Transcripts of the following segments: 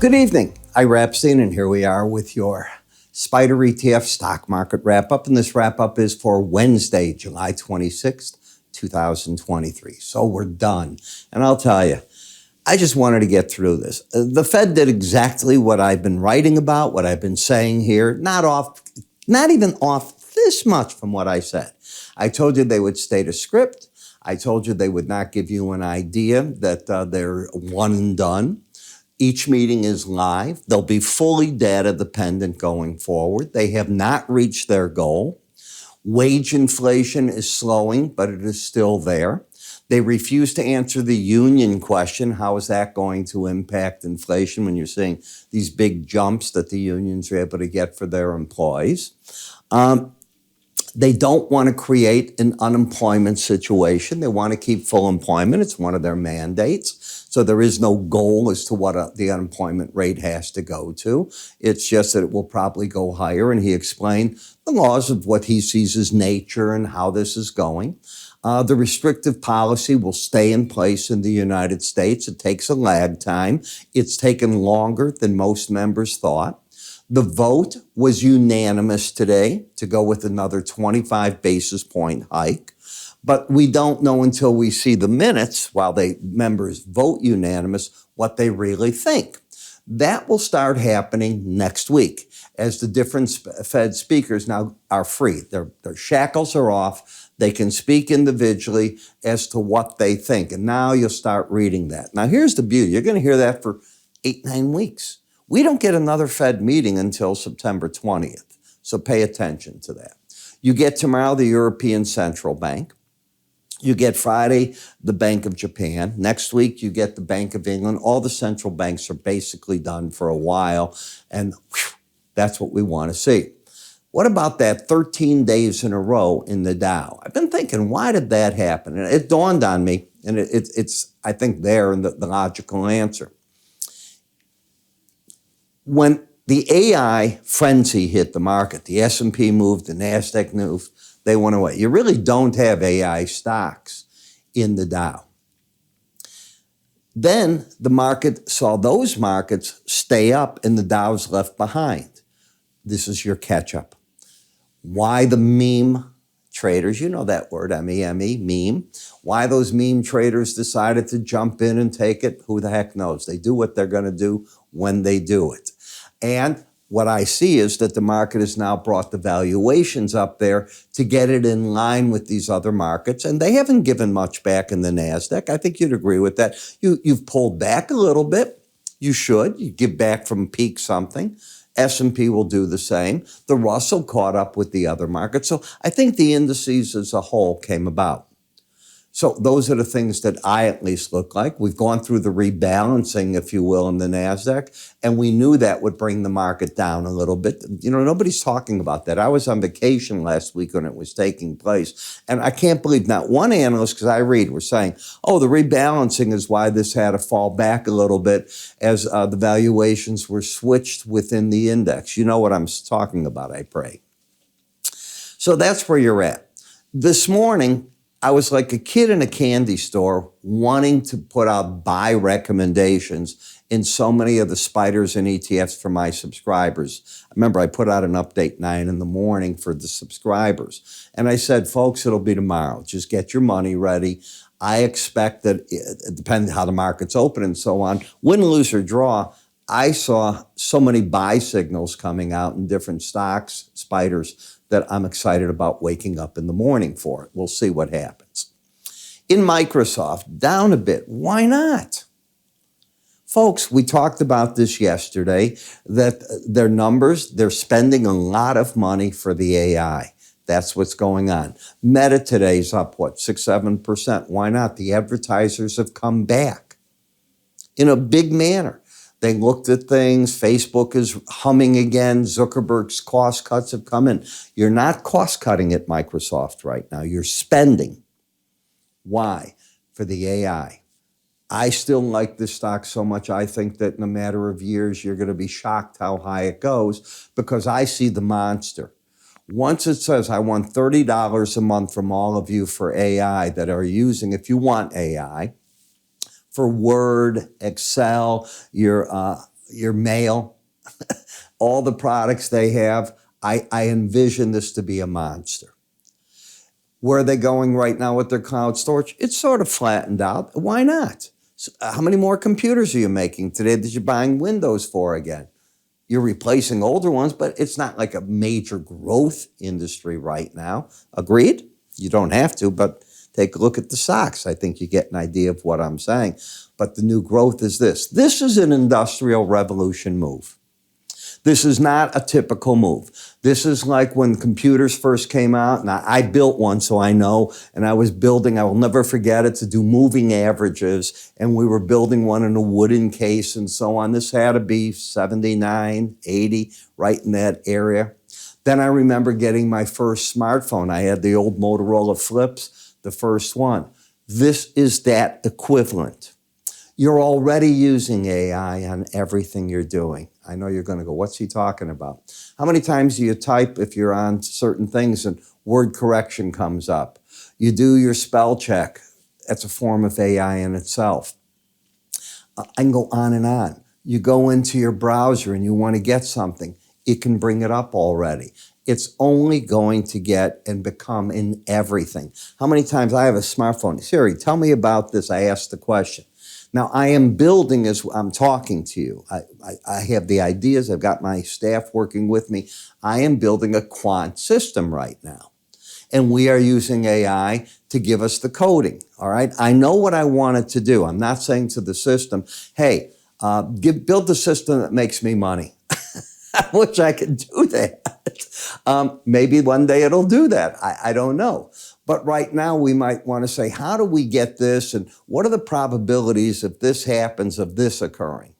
Good evening. I'm Epstein, and here we are with your SPDR-ETF stock market wrap-up. And this wrap-up is for Wednesday, July 26th, 2023. So we're done. And I'll tell you, I just wanted to get through this. The Fed did exactly what I've been writing about, what I've been saying here, not even off this much from what I said. I told you they would state a script. I told you they would not give you an idea that they're one and done. Each meeting is live. They'll be fully data dependent going forward. They have not reached their goal. Wage inflation is slowing, but it is still there. They refuse to answer the union question. How is that going to impact inflation when you're seeing these big jumps that the unions are able to get for their employees? They don't want to create an unemployment situation. They want to keep full employment. It's one of their mandates. So there is no goal as to what the unemployment rate has to go to. It's just that it will probably go higher. And he explained the laws of what he sees as nature and how this is going. The restrictive policy will stay in place in the United States. It takes a lag time. It's taken longer than most members thought. The vote was unanimous today to go with another 25 basis point hike. But we don't know until we see the minutes, while members vote unanimous, what they really think. That will start happening next week as the different Fed speakers now are free. Their shackles are off. They can speak individually as to what they think. And now you'll start reading that. Now here's the beauty. You're going to hear that for 8-9 weeks. We don't get another Fed meeting until September 20th. So pay attention to that. You get tomorrow the European Central Bank. You get Friday the Bank of Japan. Next week you get the Bank of England. All the central banks are basically done for a while. And that's what we want to see. What about that 13 days in a row in the Dow? I've been thinking, why did that happen? And it dawned on me, and it's I think, there in the logical answer. When the AI frenzy hit the market, the S&P moved, the NASDAQ moved, they went away. You really don't have AI stocks in the Dow. Then the market saw those markets stay up and the Dow's left behind. This is your catch-up. Why the meme traders, you know that word, M-E-M-E, meme. Why those meme traders decided to jump in and take it, who the heck knows? They do what they're going to do when they do it. And what I see is that the market has now brought the valuations up there to get it in line with these other markets. And they haven't given much back in the NASDAQ. I think you'd agree with that. You've pulled back a little bit. You should. You give back from peak something. S&P will do the same. The Russell caught up with the other markets. So I think the indices as a whole came about. So those are the things that I at least look like. We've gone through the rebalancing, if you will, in the NASDAQ, and we knew that would bring the market down a little bit. You know, nobody's talking about that. I was on vacation last week when it was taking place, and I can't believe not one analyst, because I read, was saying, oh, the rebalancing is why this had to fall back a little bit as the valuations were switched within the index. You know what I'm talking about, I pray. So that's where you're at. This morning, I was like a kid in a candy store wanting to put out buy recommendations in so many of the SPDRs and ETFs for my subscribers. Remember, I put out an update 9 in the morning for the subscribers. And I said, folks, it'll be tomorrow. Just get your money ready. I expect that, it depends how the market's open and so on, win, lose, or draw, I saw so many buy signals coming out in different stocks, SPDRs, that I'm excited about waking up in the morning for it. We'll see what happens. In Microsoft, down a bit. Why not? Folks, we talked about this yesterday, that their numbers, they're spending a lot of money for the AI. That's what's going on. Meta today's up, 6-7%. Why not? The advertisers have come back in a big manner. They looked at things. Facebook is humming again. Zuckerberg's cost cuts have come in. You're not cost cutting at Microsoft right now. You're spending. Why? For the AI. I still like this stock so much. I think that in a matter of years, you're going to be shocked how high it goes, because I see the monster. Once it says, I want $30 a month from all of you for AI that are using, if you want AI, for Word, Excel, your your mail, all the products they have. I envision this to be a monster. Where are they going right now with their cloud storage? It's sort of flattened out. Why not? So, how many more computers are you making today that you're buying Windows for again? You're replacing older ones, but it's not like a major growth industry right now. Agreed? You don't have to, but take a look at the stocks. I think you get an idea of what I'm saying. But the new growth is this. This is an industrial revolution move. This is not a typical move. This is like when computers first came out, and I built one, so I know, and I was building, I will never forget it, to do moving averages, and we were building one in a wooden case and so on. This had to be 79, 80, right in that area. Then I remember getting my first smartphone. I had the old Motorola Flips, the first one. This is that equivalent. You're already using AI on everything you're doing. I know you're going to go, what's he talking about? How many times do you type if you're on certain things and word correction comes up? You do your spell check. That's a form of AI in itself. I can go on and on. You go into your browser and you want to get something. It can bring it up already. It's only going to get and become in everything. How many times I have a smartphone? Siri, tell me about this. I asked the question. Now, I am building as I'm talking to you. I have the ideas. I've got my staff working with me. I am building a quant system right now. And we are using AI to give us the coding, all right? I know what I want it to do. I'm not saying to the system, hey, build the system that makes me money. I wish I could do that. Maybe one day it'll do that. I don't know. But right now we might want to say, how do we get this? And what are the probabilities if this happens of this occurring?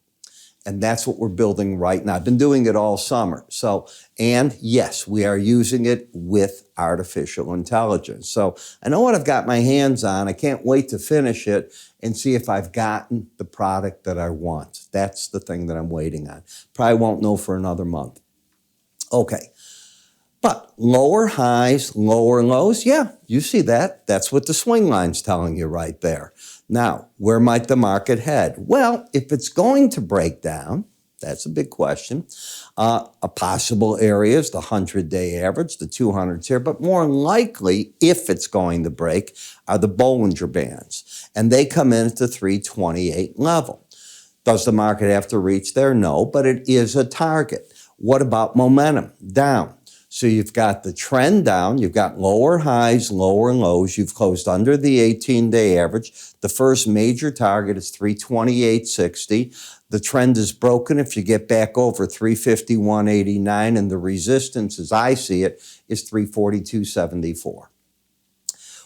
And that's what we're building right now. I've been doing it all summer. So, and yes, we are using it with artificial intelligence. So I know what I've got my hands on. I can't wait to finish it and see if I've gotten the product that I want. That's the thing that I'm waiting on. Probably won't know for another month. Okay. But lower highs, lower lows, yeah, you see that. That's what the swing line's telling you right there. Now, where might the market head? Well, if it's going to break down, that's a big question. A possible area is the 100-day average, the 200s here, but more likely, if it's going to break, are the Bollinger Bands. And they come in at the 328 level. Does the market have to reach there? No, but it is a target. What about momentum? Down. So you've got the trend down, you've got lower highs, lower lows, you've closed under the 18-day average. The first major target is 328.60. The trend is broken if you get back over 351.89, and the resistance, as I see it, is 342.74.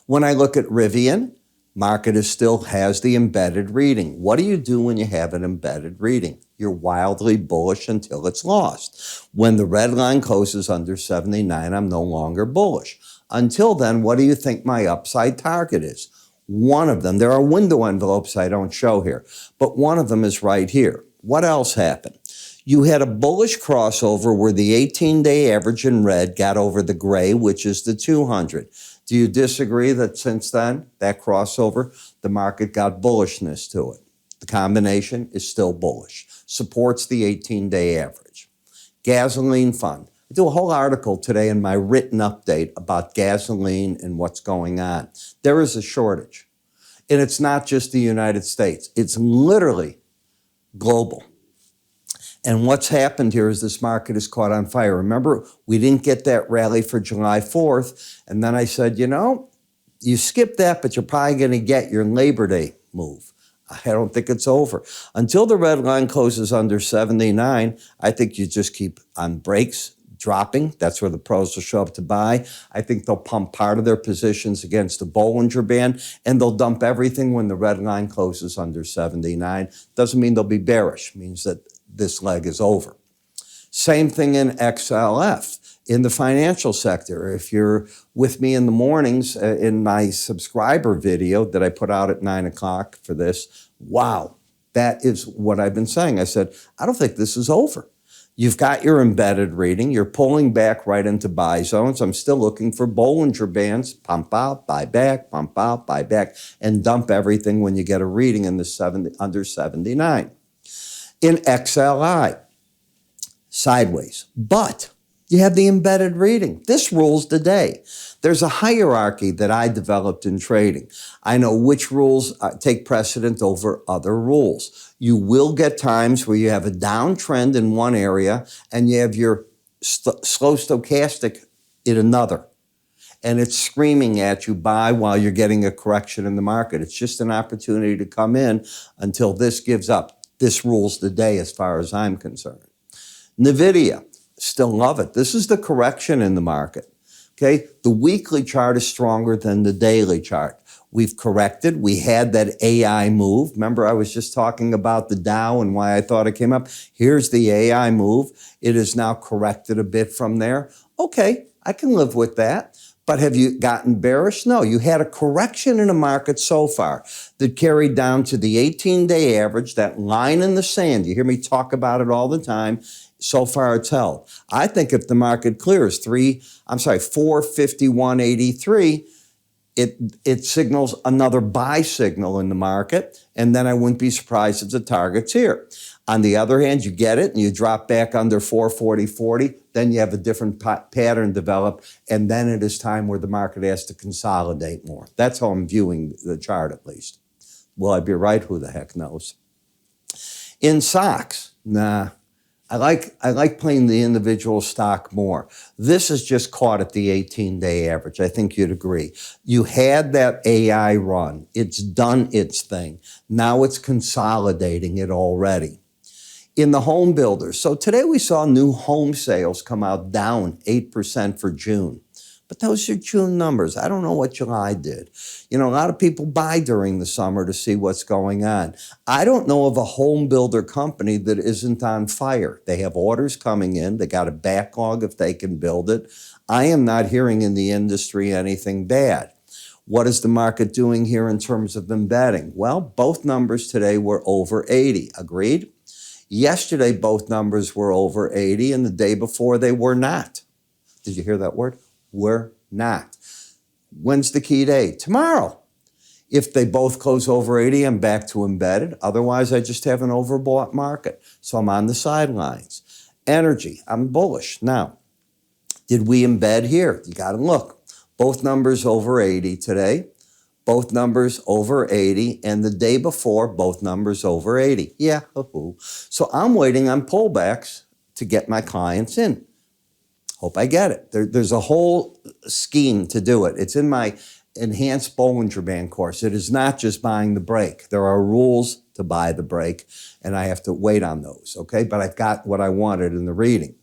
When I look at Rivian, market still has the embedded reading. What do you do when you have an embedded reading? You're wildly bullish until it's lost. When the red line closes under 79, I'm no longer bullish. Until then, what do you think my upside target is? One of them, there are window envelopes I don't show here, but one of them is right here. What else happened? You had a bullish crossover where the 18-day average in red got over the gray, which is the 200. Do you disagree that since then, that crossover, the market got bullishness to it? The combination is still bullish, supports the 18-day average. Gasoline fund. I do a whole article today in my written update about gasoline and what's going on. There is a shortage. And it's not just the United States. It's literally global. And what's happened here is this market is caught on fire. Remember, we didn't get that rally for July 4th. And then I said, you know, you skip that, but you're probably going to get your Labor Day move. I don't think it's over. Until the red line closes under 79, I think you just keep on breaks, dropping. That's where the pros will show up to buy. I think they'll pump part of their positions against the Bollinger Band, and they'll dump everything when the red line closes under 79. Doesn't mean they'll be bearish. It means that this leg is over. Same thing in XLF. In the financial sector, if you're with me in the mornings in my subscriber video that I put out at 9 o'clock for this, wow, that is what I've been saying. I said, I don't think this is over. You've got your embedded reading. You're pulling back right into buy zones. I'm still looking for Bollinger Bands. Pump out, buy back, pump out, buy back, and dump everything when you get a reading in the under 79. In XLI, sideways. But you have the embedded reading. This rules the day. There's a hierarchy that I developed in trading. I know which rules take precedent over other rules. You will get times where you have a downtrend in one area and you have your slow stochastic in another. And it's screaming at you, buy while you're getting a correction in the market. It's just an opportunity to come in until this gives up. This rules the day as far as I'm concerned. NVIDIA, still love it. This is the correction in the market. Okay, the weekly chart is stronger than the daily chart. We've corrected. We had that AI move. Remember, I was just talking about the Dow and why I thought it came up. Here's the AI move. It is now corrected a bit from there. Okay, I can live with that. But have you gotten bearish? No, you had a correction in the market so far that carried down to the 18-day average, that line in the sand. You hear me talk about it all the time. So far it's held. I think if the market clears 451.83, it signals another buy signal in the market, and then I wouldn't be surprised if the target's here. On the other hand, you get it and you drop back under 440.40, then you have a different pattern develop, and then it is time where the market has to consolidate more. That's how I'm viewing the chart, at least. Will I be right? Who the heck knows? In stocks, nah. I like playing the individual stock more. This is just caught at the 18-day average. I think you'd agree. You had that AI run. It's done its thing. Now it's consolidating it already. In the home builders, so today we saw new home sales come out down 8% for June. But those are June numbers. I don't know what July did. You know, a lot of people buy during the summer to see what's going on. I don't know of a home builder company that isn't on fire. They have orders coming in. They got a backlog if they can build it. I am not hearing in the industry anything bad. What is the market doing here in terms of embedding? Well, both numbers today were over 80. Agreed? Yesterday, both numbers were over 80, and the day before they were not. Did you hear that word? We're not. When's the key day? Tomorrow. If they both close over 80, I'm back to embedded. Otherwise, I just have an overbought market. So I'm on the sidelines. Energy, I'm bullish. Now, did we embed here? You got to look. Both numbers over 80 today. Both numbers over 80. And the day before, both numbers over 80. Yeah, so I'm waiting on pullbacks to get my clients in. Hope I get it. There's a whole scheme to do it. It's in my enhanced Bollinger Band course. It is not just buying the break. There are rules to buy the break, and I have to wait on those, okay? But I've got what I wanted in the reading.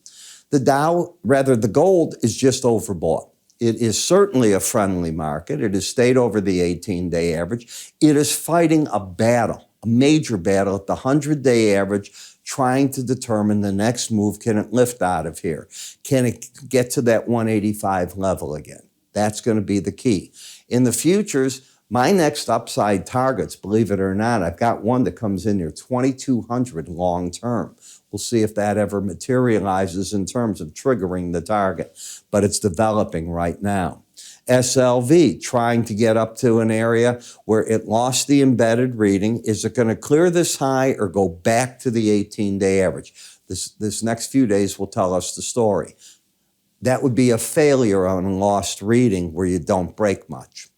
The the gold is just overbought. It is certainly a friendly market. It has stayed over the 18-day average. It is fighting a battle, a major battle at the 100-day average, trying to determine the next move. Can it lift out of here? Can it get to that 185 level again? That's going to be the key. In the futures, my next upside targets, believe it or not, I've got one that comes in near 2,200 long term. We'll see if that ever materializes in terms of triggering the target, but it's developing right now. SLV, trying to get up to an area where it lost the embedded reading. Is it going to clear this high or go back to the 18-day average? This next few days will tell us the story. That would be a failure on a lost reading where you don't break much.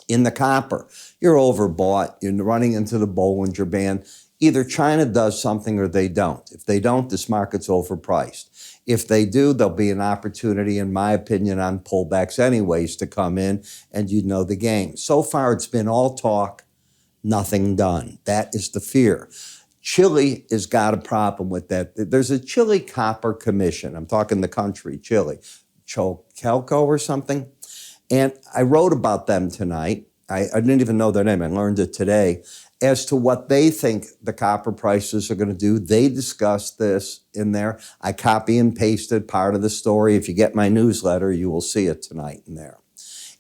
In the copper, you're overbought. You're running into the Bollinger Band. Either China does something or they don't. If they don't, this market's overpriced. If they do, there'll be an opportunity, in my opinion, on pullbacks anyways to come in, and you know the game. So far, it's been all talk, nothing done. That is the fear. Chile has got a problem with that. There's a Chile Copper Commission. I'm talking the country, Chile, Chalco or something. And I wrote about them tonight. I didn't even know their name. I learned it today. As to what they think the copper prices are going to do. They discussed this in there. I copy and pasted part of the story. If you get my newsletter, you will see it tonight in there.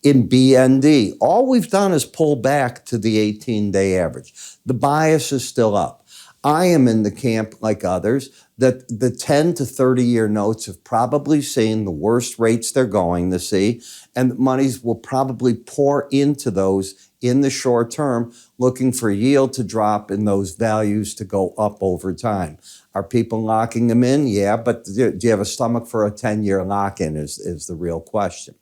In BND, all we've done is pull back to the 18-day average. The bias is still up. I am in the camp, like others, that the 10 to 30-year notes have probably seen the worst rates they're going to see, and the monies will probably pour into those in the short term, looking for yield to drop and those values to go up over time. Are people locking them in? Yeah, but do you have a stomach for a 10-year lock-in is the real question.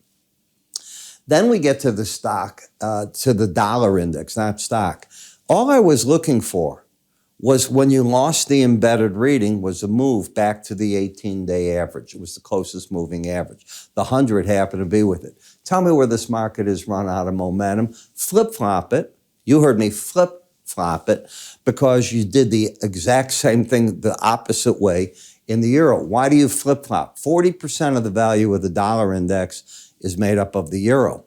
Then we get to the stock, to the dollar index, not stock. All I was looking for was when you lost the embedded reading was a move back to the 18-day average. It was the closest moving average. The 100 happened to be with it. Tell me where this market has run out of momentum. Flip-flop it. You heard me flip-flop it because you did the exact same thing the opposite way in the euro. Why do you flip-flop? 40% of the value of the dollar index is made up of the euro.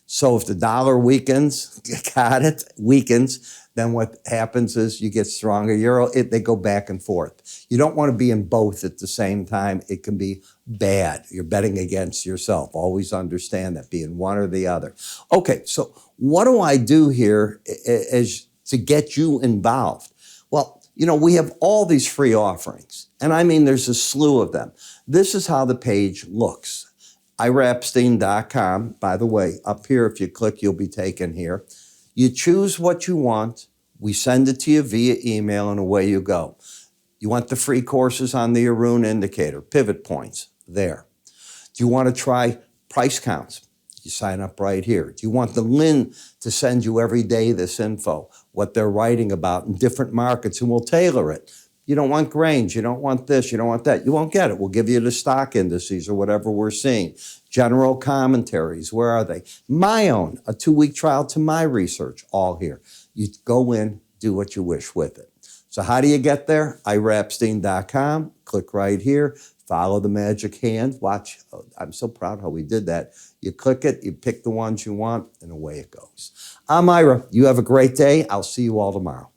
So if the dollar weakens, weakens, then what happens is you get stronger euro. They go back and forth. You don't want to be in both at the same time. It can be bad. You're betting against yourself. Always understand that, being one or the other. Okay, so what do I do here as to get you involved? Well, you know, we have all these free offerings, and I mean there's a slew of them. This is how the page looks. IRAPstein.com. By the way, up here, if you click, you'll be taken here. You choose what you want. We send it to you via email, and away you go. You want the free courses on the Arun indicator, pivot points, there. Do you want to try price counts? You sign up right here. Do you want the Linn to send you every day this info, what they're writing about in different markets, and we'll tailor it? You don't want grains, you don't want this, you don't want that. You won't get it. We'll give you the stock indices or whatever we're seeing. General commentaries, where are they? My own, a 2-week trial to my research, all here. You go in, do what you wish with it. So how do you get there? IRAPstein.com, click right here, follow the magic hand, watch. Oh, I'm so proud how we did that. You click it, you pick the ones you want, and away it goes. I'm Ira. You have a great day. I'll see you all tomorrow.